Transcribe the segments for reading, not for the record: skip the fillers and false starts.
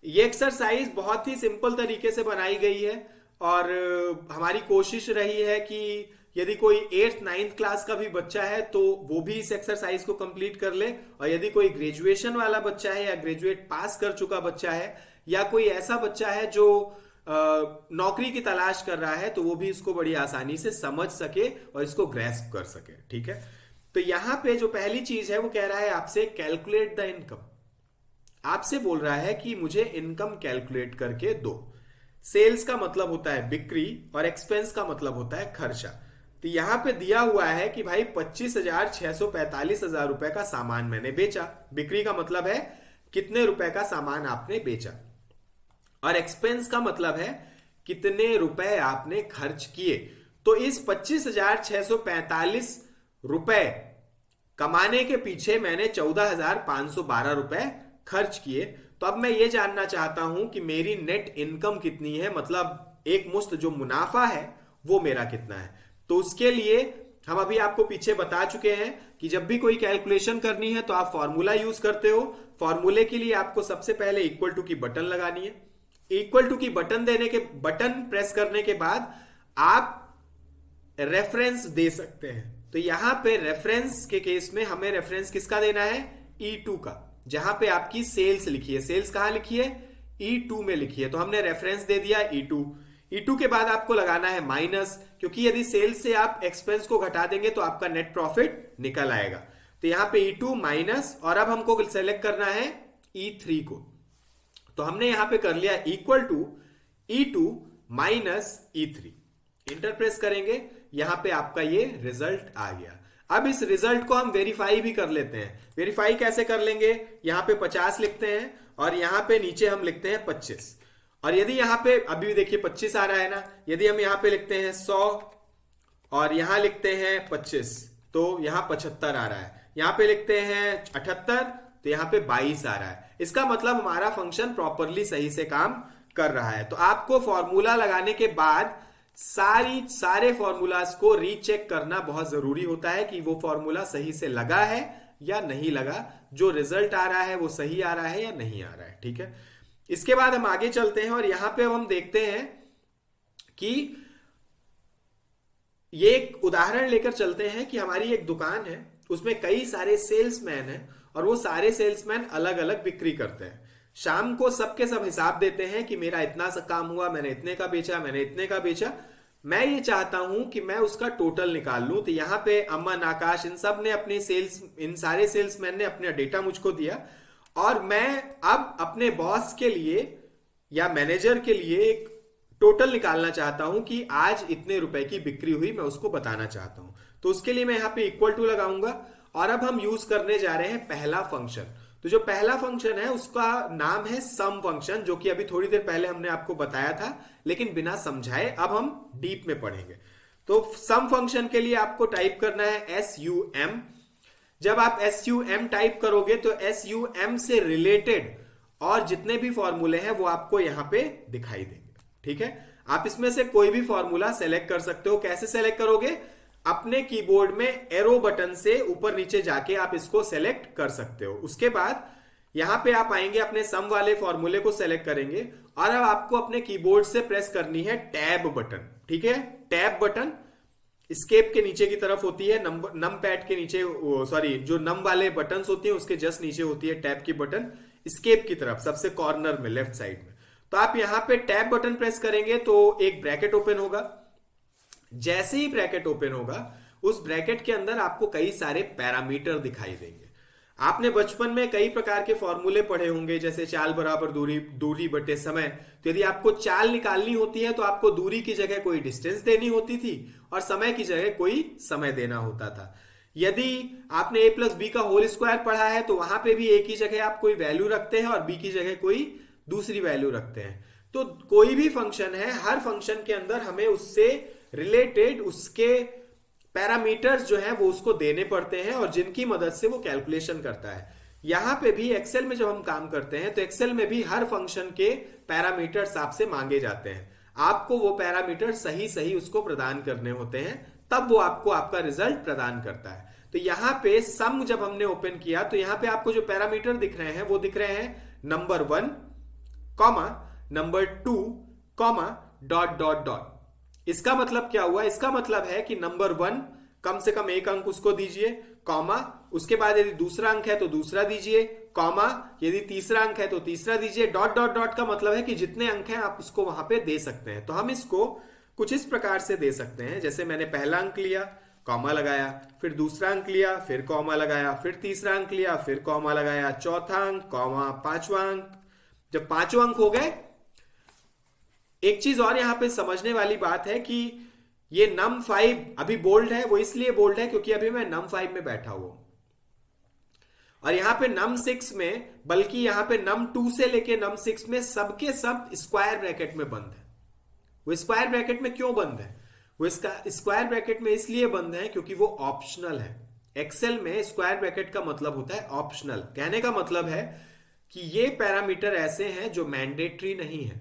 ये एक्सरसाइज बहुत ही सिंपल तरीके से बनाई गई है और हमारी कोशिश रही है कि यदि कोई 8th 9th क्लास का भी बच्चा है तो वो भी इस एक्सरसाइज को कंप्लीट कर ले, और यदि कोई ग्रेजुएशन वाला बच्चा है या ग्रेजुएट पास कर चुका बच्चा है या कोई ऐसा बच्चा है जो नौकरी की तलाश कर रहा है तो वो भी इसको बड़ी आसानी से समझ सके और इसको ग्रैस्प कर सके। ठीक है, तो यहां पे जो पहली चीज है वो कह रहा है आपसे कैलकुलेट द इनकम। आपसे बोल रहा है कि मुझे इनकम कैलकुलेट करके दो। सेल्स का मतलब होता है बिक्री और एक्सपेंस का मतलब होता है खर्चा। तो यहां पे दिया हुआ है कि भाई 25,645,000 रुपए का सामान मैंने बेचा। बिक्री का मतलब है कितने रुपए का सामान आपने बेचा, और एक्सपेंस का मतलब है कितने रुपए आपने खर्च किए। तो इस 25,645 रुपए कमाने के पीछे मैंने 14,512 रुपए खर्च किए। तो अब मैं ये जानना चाहता हूं कि मेरी नेट इनकम कितनी है, मतलब एक मुश्त जो मुनाफा है वो मेरा कितना है। तो उसके लिए हम अभी आपको पीछे बता चुके हैं कि जब भी कोई कैलकुलेशन करनी है तो आप फॉर्मूला यूज करते हो। फॉर्मूले के लिए आपको सबसे पहले इक्वल टू की बटन लगानी है। इक्वल टू की बटन प्रेस करने के बाद आप रेफरेंस दे सकते हैं। तो यहां पे रेफरेंस के केस में हमें रेफरेंस किसका देना है, E2 का। जहां पे आपकी सेल्स लिखी है, सेल्स कहां लिखी है, E2 में लिखी है, तो हमने रेफरेंस दे दिया E2। E2 के बाद आपको लगाना है माइनस, क्योंकि यदि सेल्स से आप एक्सपेंस को घटा देंगे तो आपका नेट प्रॉफिट निकल आएगा। तो यहां पे E2 माइनस, और अब हमको सेलेक्ट करना है E3 को। तो हमने यहां पे कर लिया equal to E2 minus E3। Enter press करेंगे, यहां पे आपका ये रिजल्ट आ गया। अब इस रिजल्ट को हम वेरीफाई भी कर लेते हैं। वेरीफाई कैसे कर लेंगे, यहां पे 50 लिखते हैं और यहां पे नीचे हम लिखते हैं 25। और यदि यहां पे अभी भी देखिए 25 आ रहा है ना, यदि हम यहां पे लिखते हैं 100 और यहां लिखते हैं 25 तो यहां 75 आ रहा है। यहां पे लिखते हैं 78 तो यहां पे 22 आ रहा है। इसका मतलब हमारा फंक्शन प्रॉपरली सही से काम कर रहा है। तो आपको फॉर्मूला लगाने के बाद सारे फॉर्मूलाज को रीचेक करना बहुत जरूरी होता है कि वो फॉर्मूला सही से लगा है या नहीं लगा, जो रिजल्ट आ रहा है वो सही आ रहा है या नहीं आ रहा है। ठीक है, इसके बाद हम आगे चलते हैं और यहां पे हम देखते हैं कि ये एक उदाहरण लेकर चलते हैं कि हमारी एक दुकान है, उसमें कई सारे सेल्समैन हैं और वो सारे सेल्समैन अलग अलग बिक्री करते हैं। शाम को सबके सब हिसाब देते हैं कि मेरा इतना सा काम हुआ, मैंने इतने का बेचा, मैंने इतने का बेचा। मैं ये चाहता हूं कि मैं उसका टोटल निकाल लूं। तो यहां पे अमन, आकाश, इन सारे सेल्समैन ने अपना डेटा मुझको दिया और मैं अब अपने बॉस के लिए या मैनेजर के लिए एक टोटल निकालना चाहता हूं कि आज इतने रुपए की बिक्री हुई, मैं उसको बताना चाहता हूं। तो उसके लिए मैं यहां पे इक्वल टू लगाऊंगा और अब हम यूज करने जा रहे हैं पहला फंक्शन। तो जो पहला फंक्शन है उसका नाम है सम फंक्शन, जो कि अभी थोड़ी देर पहले हमने आपको बताया था लेकिन बिना समझाए। अब हम डीप में पढ़ेंगे। तो सम फंक्शन के लिए आपको टाइप करना है SUM। जब आप SUM टाइप करोगे तो SUM से रिलेटेड और जितने भी फॉर्मूले हैं वो आपको यहां पे दिखाई देंगे। ठीक है, आप इसमें से कोई भी फॉर्मूला सेलेक्ट कर सकते हो। कैसे सेलेक्ट करोगे, अपने कीबोर्ड में एरो बटन से ऊपर नीचे जाके आप इसको सेलेक्ट कर सकते हो। उसके बाद यहां पे आप आएंगे, अपने सम वाले फॉर्मूले को सेलेक्ट करेंगे और अब आपको अपने कीबोर्ड से प्रेस करनी है टैब बटन। ठीक है, टैब बटन एस्केप के नीचे की तरफ होती है, नम पैड के नीचे, सॉरी जो नम वाले बटन होती है उसके जस्ट नीचे होती है टैब की बटन, एस्केप की तरफ सबसे कॉर्नर में लेफ्ट साइड में। तो आप यहां पे टैब बटन प्रेस करेंगे तो एक ब्रैकेट ओपन होगा। जैसे ही ब्रैकेट ओपन होगा उस ब्रैकेट के अंदर आपको कई सारे पैरामीटर दिखाई देंगे। आपने बचपन में कई प्रकार के फॉर्मूले पढ़े होंगे, जैसे चाल बराबर दूरी बटे समय। तो यदि आपको चाल निकालनी होती है तो आपको दूरी की जगह कोई डिस्टेंस देनी होती थी और समय की जगह कोई समय देना होता था। यदि आपने a+b का होल स्क्वायर पढ़ा है तो वहां पे भी a की जगह आप कोई वैल्यू रखते हैं और b की जगह कोई दूसरी वैल्यू रखते हैं। तो कोई भी फंक्शन है, हर फंक्शन के अंदर हमें उससे रिलेटेड उसके पैरामीटर्स जो है वो उसको देने पड़ते हैं और जिनकी मदद से वो कैलकुलेशन करता है। यहां पे भी एक्सेल में जब हम काम करते हैं तो एक्सेल में भी हर फंक्शन के पैरामीटर्स आपसे मांगे जाते हैं। आपको वो पैरामीटर सही सही उसको प्रदान करने होते हैं, तब वो आपको आपका रिजल्ट प्रदान करता है। तो यहां पे सम जब हमने ओपन किया तो यहां पे आपको जो पैरामीटर दिख रहे हैं वो दिख रहे हैं number 1, comma number 2 comma dot dot dot. इसका मतलब क्या हुआ? इसका मतलब है कि नंबर 1 कम से कम एक अंक उसको दीजिए, कॉमा उसके बाद यदि दूसरा अंक है तो दूसरा दीजिए, कॉमा यदि तीसरा अंक है तो तीसरा दीजिए। डॉट डॉट डॉट का मतलब है कि जितने अंक हैं आप उसको वहां पे दे सकते हैं। तो हम इसको कुछ इस प्रकार से दे सकते हैं, जैसे मैंने पहला अंक लिया, कॉमा लगाया, फिर दूसरा अंक लिया, फिर कॉमा लगाया, फिर तीसरा अंक लिया, फिर कॉमा लगाया, चौथा अंक, कॉमा, पांचवा अंक। जब पांचों अंक हो गए, एक चीज और यहां पे समझने वाली बात है कि ये num5 अभी बोल्ड है। वो इसलिए बोल्ड है क्योंकि अभी मैं num5 में बैठा हुआ हूं, और यहां पे num6 में, बल्कि यहां पे num2 से लेके num6 में सबके सब स्क्वायर ब्रैकेट में बंद है। वो स्क्वायर ब्रैकेट में क्यों बंद है? वो इसका स्क्वायर ब्रैकेट में इसलिए बंद है क्योंकि वो ऑप्शनल है। एक्सेल में स्क्वायर ब्रैकेट का मतलब होता है ऑप्शनल। कहने का मतलब है कि ये पैरामीटर ऐसे हैं जो मैंडेटरी नहीं है।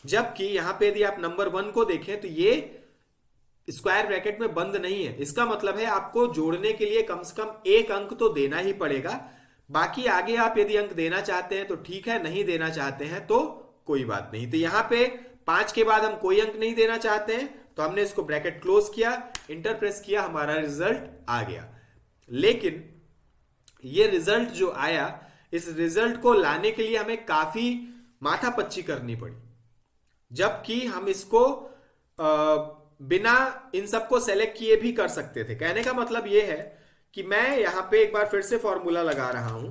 जबकि यहां पे यदि आप नंबर 1 को देखें तो ये स्क्वायर ब्रैकेट में बंद नहीं है। इसका मतलब है आपको जोड़ने के लिए कम से कम एक अंक तो देना ही पड़ेगा। बाकी आगे आप यदि अंक देना चाहते हैं तो ठीक है, नहीं देना चाहते हैं तो कोई बात नहीं। तो यहां पे 5 के बाद हम कोई अंक नहीं देना चाहते हैं तो हमने इसको ब्रैकेट क्लोज किया, इंटर प्रेस किया, हमारा रिजल्ट आ गया। लेकिन ये रिजल्ट जो आया, इस रिजल्ट को लाने के लिए हमें काफी माथापच्ची करनी पड़ी, जबकि हम इसको बिना इन सबको सेलेक्ट किए भी कर सकते थे। कहने का मतलब यह है कि मैं यहां पे एक बार फिर से फॉर्मूला लगा रहा हूं,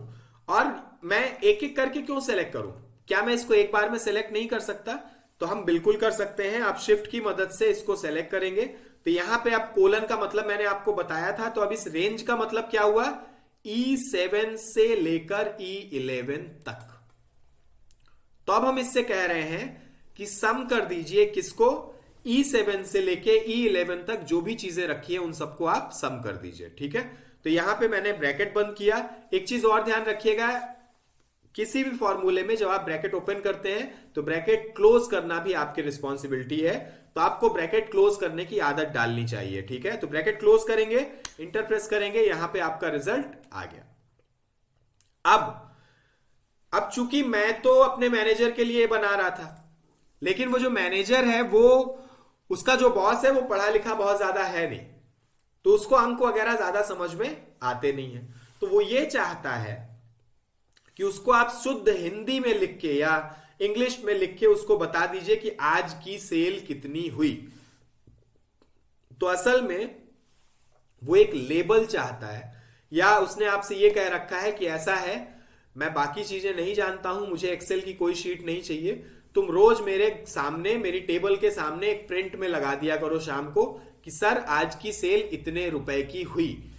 और मैं एक एक करके क्यों सेलेक्ट करूं? क्या मैं इसको एक बार में सेलेक्ट नहीं कर सकता? तो हम बिल्कुल कर सकते हैं। आप शिफ्ट की मदद से इसको सेलेक्ट करेंगे तो यहां पे आप कोलन का मतलब मैंने आपको बताया था। तो अब इस रेंज का मतलब क्या हुआ? E7 से लेकर E11 तक। तो अब हम इससे कह रहे हैं कि सम कर दीजिए किसको? E7 से लेके E11 तक जो भी चीजें रखी है उन सबको आप सम कर दीजिए। ठीक है, तो यहां पे मैंने ब्रैकेट बंद किया। एक चीज और ध्यान रखिएगा, किसी भी फॉर्मूले में जब आप ब्रैकेट ओपन करते हैं तो ब्रैकेट क्लोज करना भी आपकी रिस्पॉन्सिबिलिटी है। तो आपको ब्रैकेट क्लोज करने की आदत डालनी चाहिए। ठीक है, तो ब्रैकेट क्लोज करेंगे, इंटर प्रेस करेंगे, यहां पे आपका रिजल्ट आ गया। अब चूंकि मैं तो अपने मैनेजर के लिए बना रहा था, लेकिन वो जो मैनेजर है, वो उसका जो बॉस है वो पढ़ा लिखा बहुत ज्यादा है नहीं, तो उसको अंक वगैरह ज्यादा समझ में आते नहीं है। तो वो ये चाहता है कि उसको आप शुद्ध हिंदी में लिख के या इंग्लिश में लिख के उसको बता दीजिए कि आज की सेल कितनी हुई। तो असल में वो एक लेबल चाहता है, या उसने आपसे ये कह रखा है कि ऐसा है, मैं बाकी चीजें नहीं जानता हूं, मुझे एक्सेल की कोई शीट नहीं चाहिए, तुम रोज मेरे सामने, मेरी टेबल के सामने एक प्रिंट में लगा दिया करो शाम को कि सर आज की सेल इतने रुपए की हुई।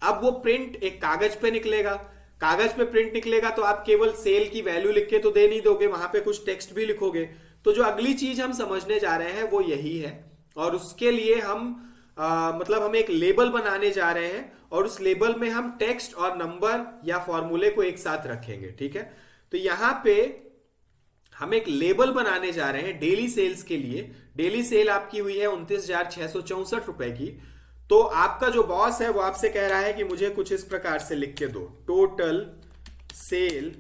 अब वो प्रिंट एक कागज पे निकलेगा, कागज पे प्रिंट निकलेगा तो आप केवल सेल की वैल्यू लिख के तो दे नहीं दोगे, वहां पे कुछ टेक्स्ट भी लिखोगे। तो जो अगली चीज हम समझने जा रहे हैं वो यही है, और उसके लिए हम मतलब हम एक लेबल बनाने जा रहे हैं, और उस लेबल में हम टेक्स्ट और नंबर या फॉर्मूले को एक साथ रखेंगे। ठीक है, तो यहां पे हम एक लेबल बनाने जा रहे हैं डेली सेल्स के लिए। डेली सेल आपकी हुई है 29,664 रुपए की। तो आपका जो बॉस है वो आपसे कह रहा है कि मुझे कुछ इस प्रकार से लिख के दो, total sale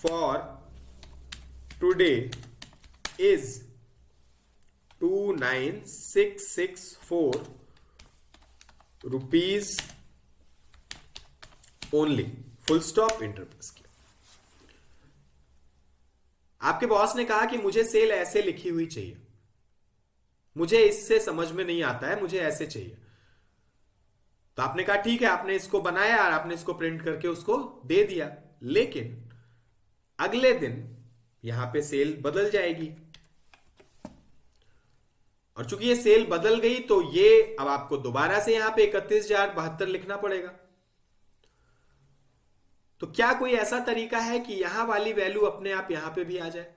for today is 29,664 rupees only, full stop, enter press किया। आपके बॉस ने कहा कि मुझे सेल ऐसे लिखी हुई चाहिए, मुझे इससे समझ में नहीं आता है, मुझे ऐसे चाहिए। तो आपने कहा ठीक है, आपने इसको बनाया और आपने इसको प्रिंट करके उसको दे दिया। लेकिन अगले दिन यहां पे सेल बदल जाएगी, और चूंकि ये सेल बदल गई तो ये अब आपको दोबारा से यहां पे 31,072 लिखना पड़ेगा। तो क्या कोई ऐसा तरीका है कि यहां वाली वैल्यू अपने आप यहां पे भी आ जाए?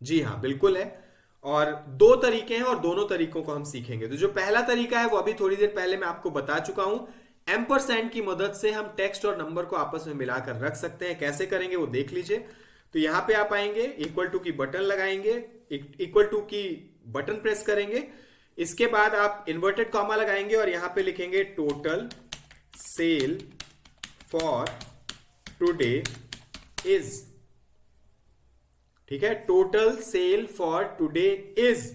जी हां, बिल्कुल है। और दो तरीके हैं और दोनों तरीकों को हम सीखेंगे। तो जो पहला तरीका है वो अभी थोड़ी देर पहले मैं आपको बता चुका हूं। एम्परसेंड की मदद से हम टेक्स्ट और नंबर को आपस में मिलाकर रख सकते हैं। कैसे करेंगे वो देख लीजिए। तो यहां पे आप आएंगे, इक्वल टू की बटन लगाएंगे, इक्वल टू की बटन प्रेस करेंगे, इसके बाद आप इन्वर्टेड कॉमा लगाएंगे और यहां पे लिखेंगे total sale for today is ठीक है, total sale for today is,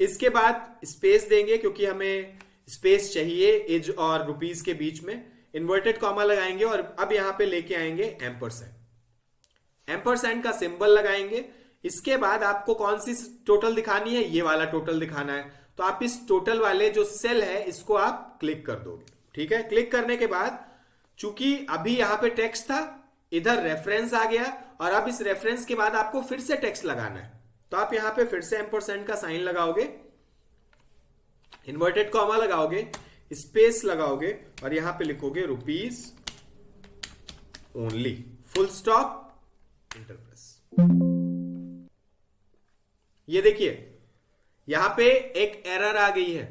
इसके बाद स्पेस देंगे क्योंकि हमें स्पेस चाहिए इज और रुपीस के बीच में, इन्वर्टेड कॉमा लगाएंगे और अब यहां पे लेके आएंगे एम्परसेंड, एम्परसेंड का सिंबल लगाएंगे। इसके बाद आपको कौन सी टोटल दिखानी है, ये वाला टोटल दिखाना है, तो आप इस टोटल वाले जो सेल है इसको आप क्लिक कर दोगे। ठीक है, क्लिक करने के बाद चूंकि अभी यहां पे टेक्स्ट था, इधर रेफरेंस आ गया और अब इस रेफरेंस के बाद आपको फिर से टेक्स्ट लगाना है, तो आप यहां पे फिर से एम्परसेंड का साइन लगाओगे, इन्वर्टेड कॉमा लगाओगे, स्पेस लगाओगे और यहां पे लिखोगे rupees only, full stop, enterprise. ये देखिए यहां पे एक एरर आ गई है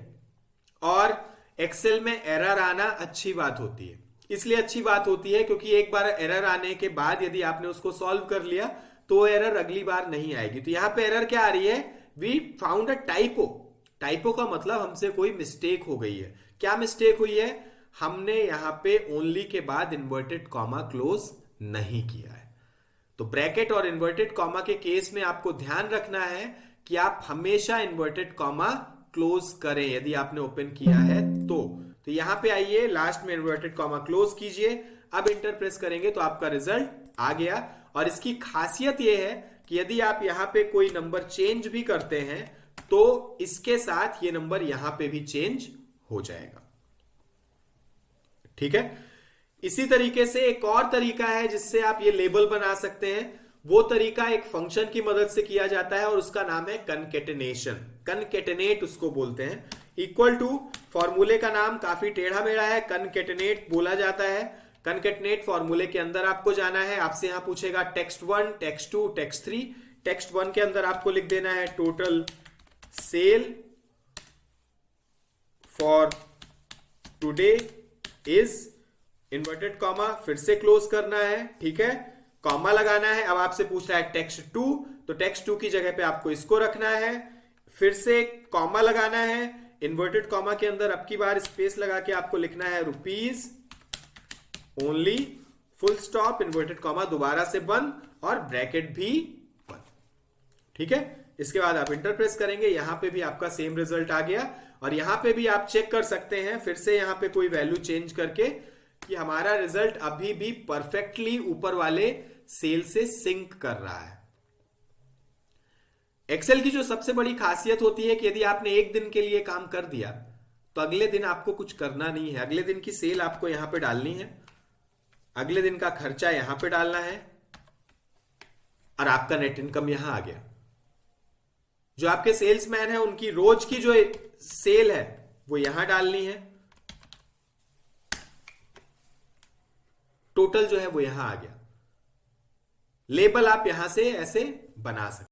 और एक्सेल में एरर आना अच्छी बात होती है, इसलिए अच्छी बात होती है क्योंकि एक बार एरर आने के बाद यदि आपने उसको सॉल्व कर लिया तो एरर अगली बार नहीं आएगी। तो यहां पे एरर क्या आ रही है, we found a typo, typo का मतलब हमसे कोई मिस्टेक हो गई है। क्या मिस्टेक हुई है, हमने यहां पे ओनली के बाद इन्वर्टेड कॉमा क्लोज नहीं किया है। तो ब्रैकेट और इन्वर्टेड कॉमा के केस में आपको ध्यान रखना है कि आप हमेशा इन्वर्टेड कॉमा क्लोज करें यदि आपने ओपन किया है तो यहां पे आइए, लास्ट में इन्वर्टेड कॉमा क्लोज कीजिए, अब इंटर प्रेस करेंगे तो आपका रिजल्ट आ गया। और इसकी खासियत यह है कि यदि आप यहां पे कोई नंबर चेंज भी करते हैं तो इसके साथ ये नंबर यहां पे भी चेंज हो जाएगा। ठीक है, इसी तरीके से एक और तरीका है जिससे आप ये लेबल बना सकते हैं, वो तरीका एक फंक्शन की मदद से किया जाता है और उसका नाम है कनकेटेनेशन, कनकेटेनेट उसको बोलते हैं। इक्वल टू फॉर्मूले का नाम काफी टेढ़ा मेढ़ा है, कनकेटेनेट बोला जाता है। कनकेटेनेट फॉर्मूले के अंदर आपको जाना है, आपसे यहां पूछेगा टेक्स्ट 1, टेक्स्ट 2, टेक्स्ट 3। टेक्स्ट 1 के अंदर आपको लिख देना है total sale for today is, inverted comma फिर से क्लोज करना है, ठीक है, कॉमा लगाना है। अब आपसे पूछ रहा है टेक्स्ट 2, तो टेक्स्ट 2 की जगह पे आपको इसको रखना है, फिर से कॉमा लगाना है, इन्वर्टेड कॉमा के अंदर अब की बार स्पेस लगा के आपको लिखना है rupees only, full stop, inverted comma दोबारा से बंद और ब्रैकेट भी बंद। ठीक है, इसके बाद आप इंटर प्रेस करेंगे, यहां पे भी आपका सेम रिजल्ट आ गया और यहां पे भी आप चेक कर सकते हैं फिर से यहां पे कोई वैल्यू चेंज करके कि हमारा रिजल्ट अभी भी परफेक्टली ऊपर वाले सेल से सिंक कर रहा है। एक्सेल की जो सबसे बड़ी खासियत होती है कि यदि आपने एक दिन के लिए काम कर दिया तो अगले दिन आपको कुछ करना नहीं है, अगले दिन की सेल आपको यहां पे डालनी है, अगले दिन का खर्चा यहां पे डालना है और आपका नेट इनकम यहां आ गया। जो आपके सेल्समैन है उनकी रोज की जो सेल है वो यहां डालनी है, टोटल जो है वो यहां आ गया। लेबल आप यहां से ऐसे बना सकते हैं।